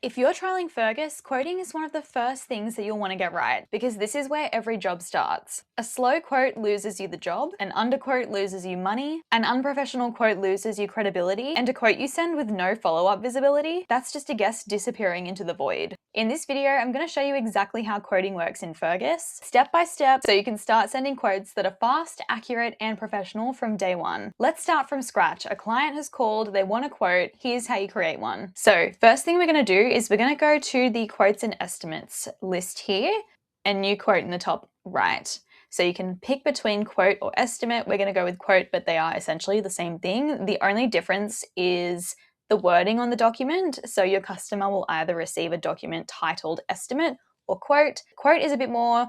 If you're trialing Fergus, quoting is one of the first things that you'll want to get right because this is where every job starts. A slow quote loses you the job, an underquote loses you money, an unprofessional quote loses you credibility, and a quote you send with no follow-up visibility, that's just a guest disappearing into the void. In this video, I'm going to show you exactly how quoting works in Fergus, step by step, so you can start sending quotes that are fast, accurate, and professional from day one. Let's start from scratch. A client has called, they want a quote, here's how you create one. So first thing we're going to do is we're going to go to the quotes and estimates list here, and new quote in the top right. So you can pick between quote or estimate. We're going to go with quote, but they are essentially the same thing. The only difference is the wording on the document. So your customer will either receive a document titled estimate or quote. Quote is a bit more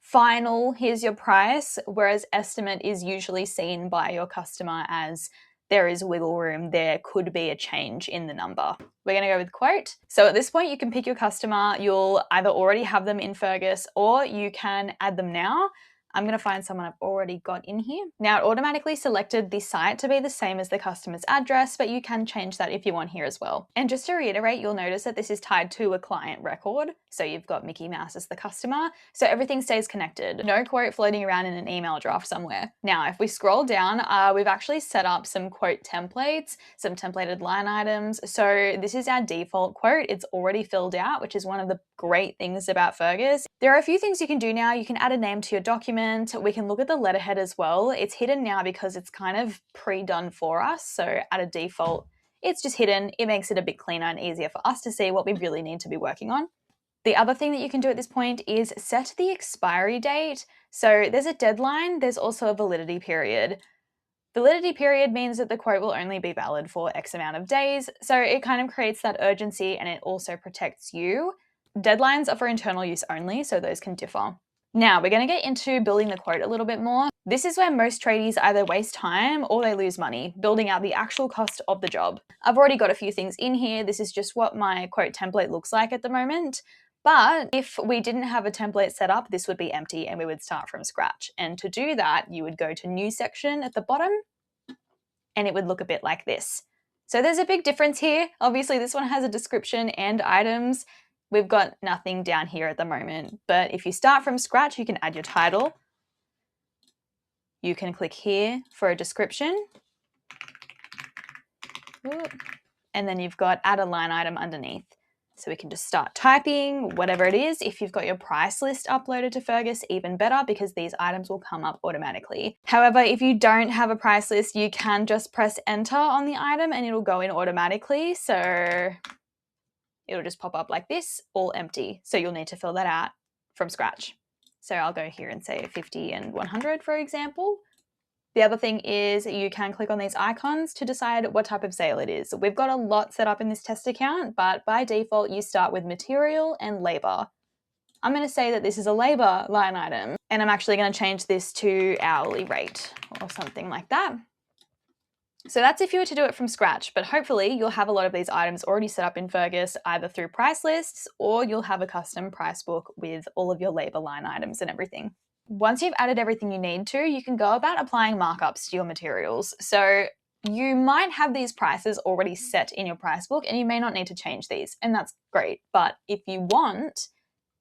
final, here's your price, whereas estimate is usually seen by your customer as there is wiggle room, there could be a change in the number. We're going to go with quote. So at this point, you can pick your customer. You'll either already have them in Fergus or you can add them now. I'm going to find someone I've already got in here. Now it automatically selected the site to be the same as the customer's address, but you can change that if you want here as well. And just to reiterate, you'll notice that this is tied to a client record. So you've got Mickey Mouse as the customer. So everything stays connected. No quote floating around in an email draft somewhere. Now, if we scroll down, we've actually set up some quote templates, some templated line items. So this is our default quote. It's already filled out, which is one of the great things about Fergus. There are a few things you can do now. You can add a name to your document. We can look at the letterhead as well. It's hidden now because it's kind of pre-done for us. So at a default, it's just hidden. It makes it a bit cleaner and easier for us to see what we really need to be working on. The other thing that you can do at this point is set the expiry date. So there's a deadline, there's also a validity period. Validity period means that the quote will only be valid for X amount of days. So it kind of creates that urgency and it also protects you. Deadlines are for internal use only, so those can differ. Now we're going to get into building the quote a little bit more. This is where most tradies either waste time or they lose money building out the actual cost of the job. I've already got a few things in here. This is just what my quote template looks like at the moment. But if we didn't have a template set up, this would be empty and we would start from scratch. And to do that, you would go to new section at the bottom and it would look a bit like this. So there's a big difference here. Obviously this one has a description and items. We've got nothing down here at the moment, but if you start from scratch, you can add your title. You can click here for a description. And then you've got add a line item underneath. So we can just start typing whatever it is. If you've got your price list uploaded to Fergus, even better because these items will come up automatically. However, if you don't have a price list, you can just press enter on the item and it'll go in automatically. So it'll just pop up like this, all empty. So you'll need to fill that out from scratch. So I'll go here and say 50 and 100, for example. The other thing is you can click on these icons to decide what type of sale it is. We've got a lot set up in this test account, but by default, you start with material and labor. I'm going to say that this is a labor line item, and I'm actually going to change this to hourly rate or something like that. So that's if you were to do it from scratch, but hopefully you'll have a lot of these items already set up in Fergus either through price lists or you'll have a custom price book with all of your labor line items and everything. Once you've added everything you need to, you can go about applying markups to your materials. So you might have these prices already set in your price book and you may not need to change these, and that's great. But if you want,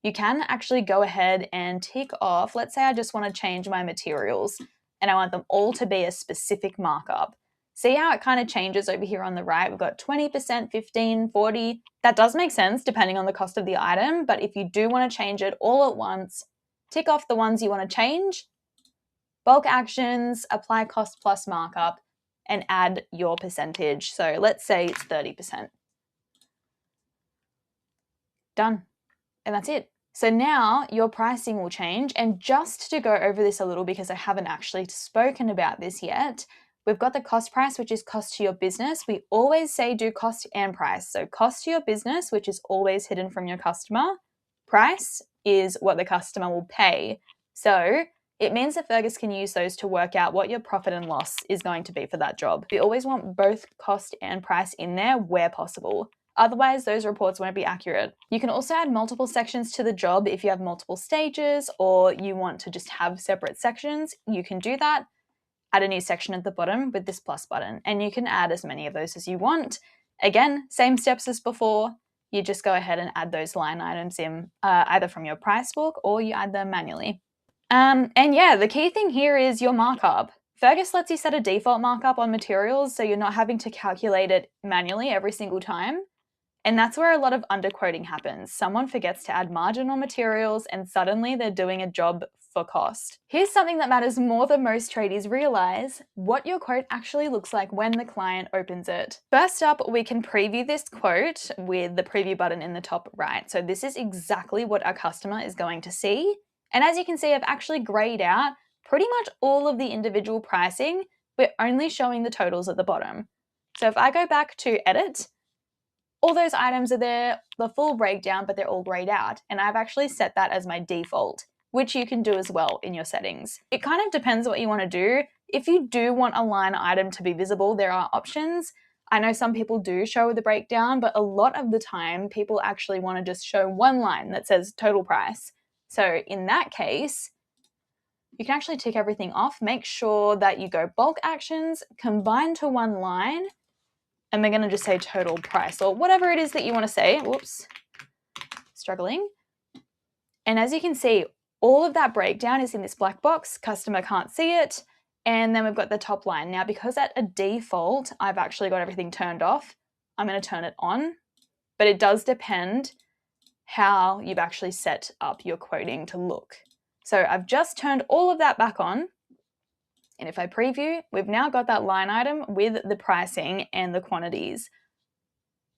you can actually go ahead and tick off, let's say I just want to change my materials and I want them all to be a specific markup. See how it kind of changes over here on the right? We've got 20%, 15, 40. That does make sense depending on the cost of the item, but if you do want to change it all at once, tick off the ones you want to change, bulk actions, apply cost plus markup, and add your percentage. So let's say it's 30%. Done. And that's it. So now your pricing will change. And just to go over this a little, because I haven't actually spoken about this yet, we've got the cost price, which is cost to your business. We always say do cost and price. So cost to your business, which is always hidden from your customer. Price is what the customer will pay. So it means that Fergus can use those to work out what your profit and loss is going to be for that job. We always want both cost and price in there where possible. Otherwise, those reports won't be accurate. You can also add multiple sections to the job if you have multiple stages or you want to just have separate sections. You can do that. Add a new section at the bottom with this plus button, and you can add as many of those as you want. Again, same steps as before. you just go ahead and add those line items in either from your price book or you add them manually. And yeah, the key thing here is your markup. Fergus lets you set a default markup on materials so you're not having to calculate it manually every single time. And that's where a lot of underquoting happens. Someone forgets to add margin on materials and suddenly they're doing a job for cost. Here's something that matters more than most tradies realize: what your quote actually looks like when the client opens it. First up, we can preview this quote with the preview button in the top right. So this is exactly what our customer is going to see. And as you can see, I've actually grayed out pretty much all of the individual pricing. We're only showing the totals at the bottom. So if I go back to edit, all those items are there, the full breakdown, but they're all grayed out. And I've actually set that as my default, which you can do as well in your settings. It kind of depends what you want to do. If you do want a line item to be visible, there are options. I know some people do show the breakdown, but a lot of the time people actually want to just show one line that says total price. So in that case, you can actually tick everything off. Make sure that you go bulk actions, combine to one line, and we're going to just say total price or whatever it is that you want to say. Whoops, struggling. And as you can see, all of that breakdown is in this black box. Customer can't see it. And then we've got the top line. Now, because at a default, I've actually got everything turned off, I'm going to turn it on. But it does depend how you've actually set up your quoting to look. So I've just turned all of that back on. And if I preview, we've now got that line item with the pricing and the quantities.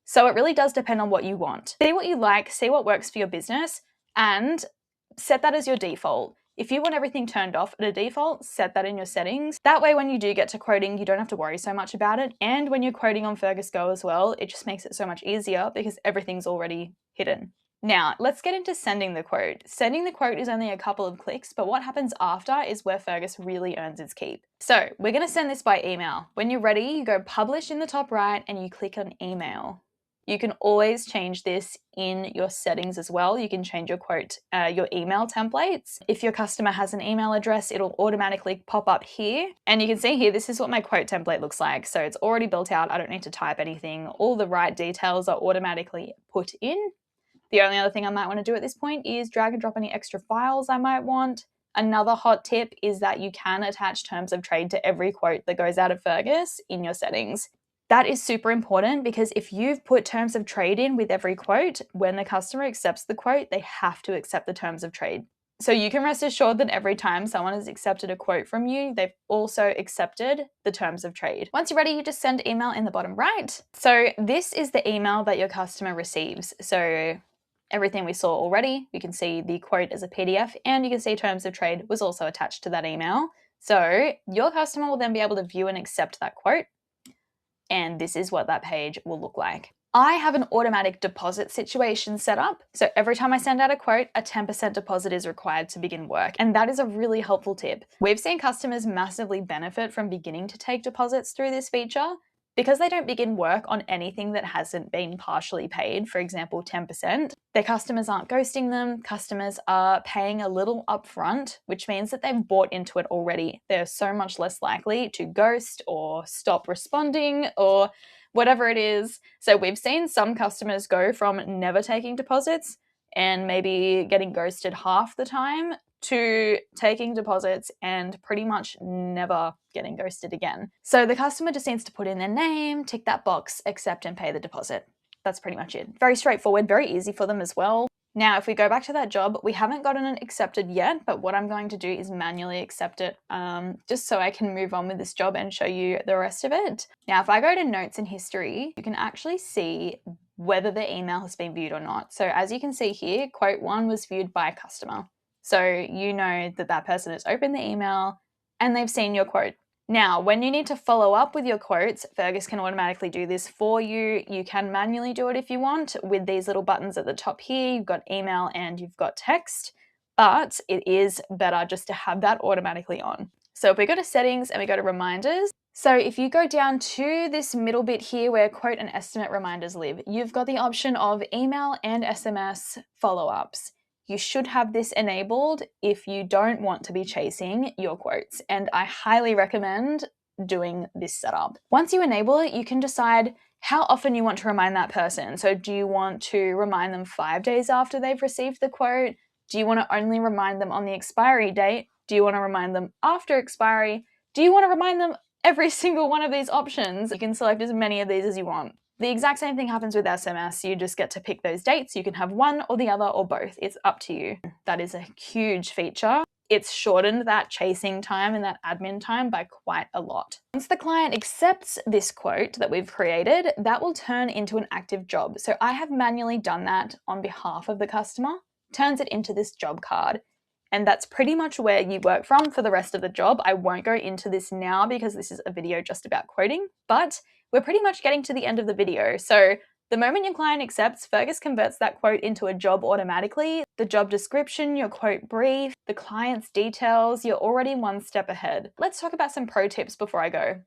So it really does depend on what you want. See what you like, see what works for your business, and set that as your default. If you want everything turned off at a default, set that in your settings. That way, when you do get to quoting, you don't have to worry so much about it. And when you're quoting on Fergus Go as well, it just makes it so much easier because everything's already hidden. Now, let's get into sending the quote. Sending the quote is only a couple of clicks, but what happens after is where Fergus really earns its keep. So we're going to send this by email. When you're ready, you go publish in the top right and you click on email. You can always change this in your settings as well. You can change your quote, your email templates. If your customer has an email address, it'll automatically pop up here. And you can see here, this is what my quote template looks like. So it's already built out. I don't need to type anything. All the right details are automatically put in. The only other thing I might want to do at this point is drag and drop any extra files I might want. Another hot tip is that you can attach terms of trade to every quote that goes out of Fergus in your settings. That is super important because if you've put terms of trade in with every quote, when the customer accepts the quote, they have to accept the terms of trade. So you can rest assured that every time someone has accepted a quote from you, they've also accepted the terms of trade. Once you're ready, you just send email in the bottom right. So this is the email that your customer receives. So everything we saw already, you can see the quote as a PDF and you can see terms of trade was also attached to that email. So your customer will then be able to view and accept that quote. And this is what that page will look like. I have an automatic deposit situation set up. So every time I send out a quote, a 10% deposit is required to begin work. And that is a really helpful tip. We've seen customers massively benefit from beginning to take deposits through this feature. Because they don't begin work on anything that hasn't been partially paid, for example, 10%, their customers aren't ghosting them. Customers are paying a little upfront, which means that they've bought into it already. They're so much less likely to ghost or stop responding or whatever it is. So we've seen some customers go from never taking deposits and maybe getting ghosted half the time to taking deposits and pretty much never getting ghosted again. So the customer just needs to put in their name, tick that box, accept and pay the deposit. That's pretty much it. Very straightforward, very easy for them as well. Now, if we go back to that job, we haven't gotten it accepted yet, but what I'm going to do is manually accept it just so I can move on with this job and show you the rest of it. Now, if I go to notes and history, you can actually see whether the email has been viewed or not. So as you can see here, quote 1 was viewed by a customer. So you know that that person has opened the email and they've seen your quote. Now, when you need to follow up with your quotes, Fergus can automatically do this for you. You can manually do it if you want with these little buttons at the top here. You've got email and you've got text, but it is better just to have that automatically on. So if we go to settings and we go to reminders, so if you go down to this middle bit here where quote and estimate reminders live, you've got the option of email and SMS follow-ups. You should have this enabled if you don't want to be chasing your quotes. And I highly recommend doing this setup. Once you enable it, you can decide how often you want to remind that person. So do you want to remind them 5 days after they've received the quote? Do you want to only remind them on the expiry date? Do you want to remind them after expiry? Do you want to remind them every single one of these options? You can select as many of these as you want. The exact same thing happens with SMS. You just get to pick those dates. You can have one or the other or both. It's up to you. That is a huge feature. It's shortened that chasing time and that admin time by quite a lot. Once the client accepts this quote that we've created, that will turn into an active job. So I have manually done that on behalf of the customer, turns it into this job card. And that's pretty much where you work from for the rest of the job. I won't go into this now because this is a video just about quoting, but we're pretty much getting to the end of the video. So the moment your client accepts, Fergus converts that quote into a job automatically. The job description, your quote brief, the client's details, you're already one step ahead. Let's talk about some pro tips before I go.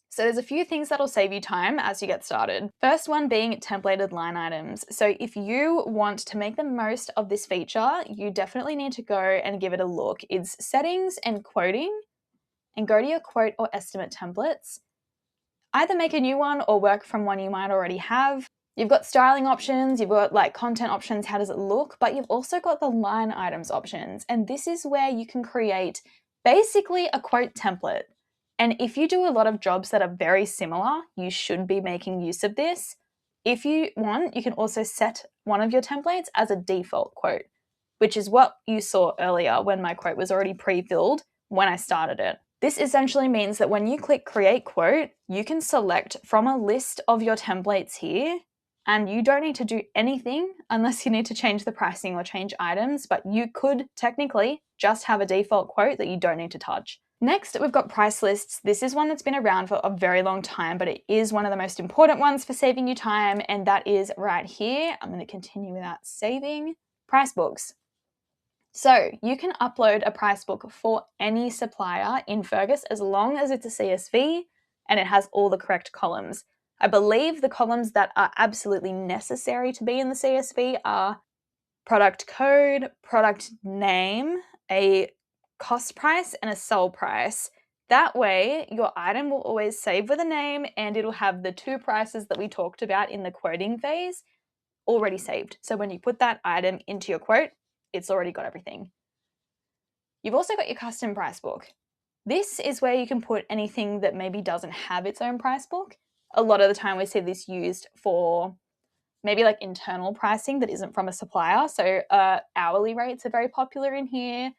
So there's a few things that'll save you time as you get started. First one being templated line items. So if you want to make the most of this feature, you definitely need to go and give it a look. It's settings and quoting, and go to your quote or estimate templates. Either make a new one or work from one you might already have. You've got styling options, you've got like content options, how does it look, but you've also got the line items options. And this is where you can create basically a quote template. And if you do a lot of jobs that are very similar, you should be making use of this. If you want, you can also set one of your templates as a default quote, which is what you saw earlier when my quote was already pre-filled when I started it. This essentially means that when you click create quote, you can select from a list of your templates here, and you don't need to do anything unless you need to change the pricing or change items, but you could technically just have a default quote that you don't need to touch. Next, we've got price lists. This is one that's been around for a very long time, but it is one of the most important ones for saving you time, and that is right here. I'm going to continue without saving. Price books. So you can upload a price book for any supplier in Fergus as long as it's a CSV and it has all the correct columns. I believe the columns that are absolutely necessary to be in the CSV are product code, product name, a cost price, and a sell price. That way, your item will always save with a name and it'll have the two prices that we talked about in the quoting phase already saved. So when you put that item into your quote, it's already got everything. You've also got your custom price book. This is where you can put anything that maybe doesn't have its own price book. A lot of the time we see this used for maybe like internal pricing that isn't from a supplier. So hourly rates are very popular in here,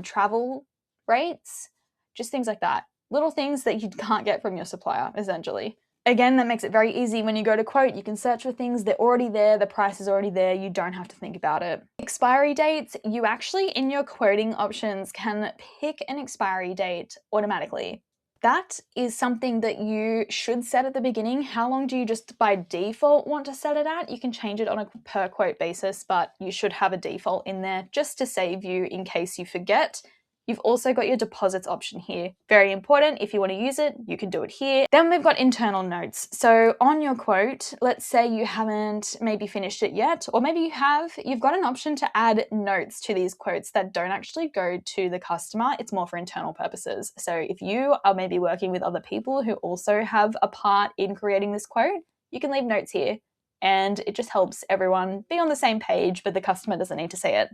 travel rates, just things like that. Little things that you can't get from your supplier, essentially. Again, that makes it very easy. When you go to quote, you can search for things, they're already there, the price is already there, you don't have to think about it. Expiry dates, you actually in your quoting options can pick an expiry date automatically. That is something that you should set at the beginning. How long do you just by default want to set it at? You can change it on a per quote basis, but you should have a default in there just to save you in case you forget. You've also got your deposits option here. Very important. If you want to use it, you can do it here. Then we've got internal notes. So on your quote, let's say you haven't maybe finished it yet, or maybe you have, you've got an option to add notes to these quotes that don't actually go to the customer. It's more for internal purposes. So if you are maybe working with other people who also have a part in creating this quote, you can leave notes here. And it just helps everyone be on the same page, but the customer doesn't need to see it.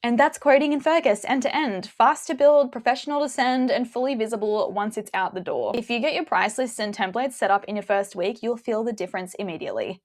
And that's quoting in Fergus, end to end. Fast to build, professional to send, and fully visible once it's out the door. If you get your price lists and templates set up in your first week, you'll feel the difference immediately.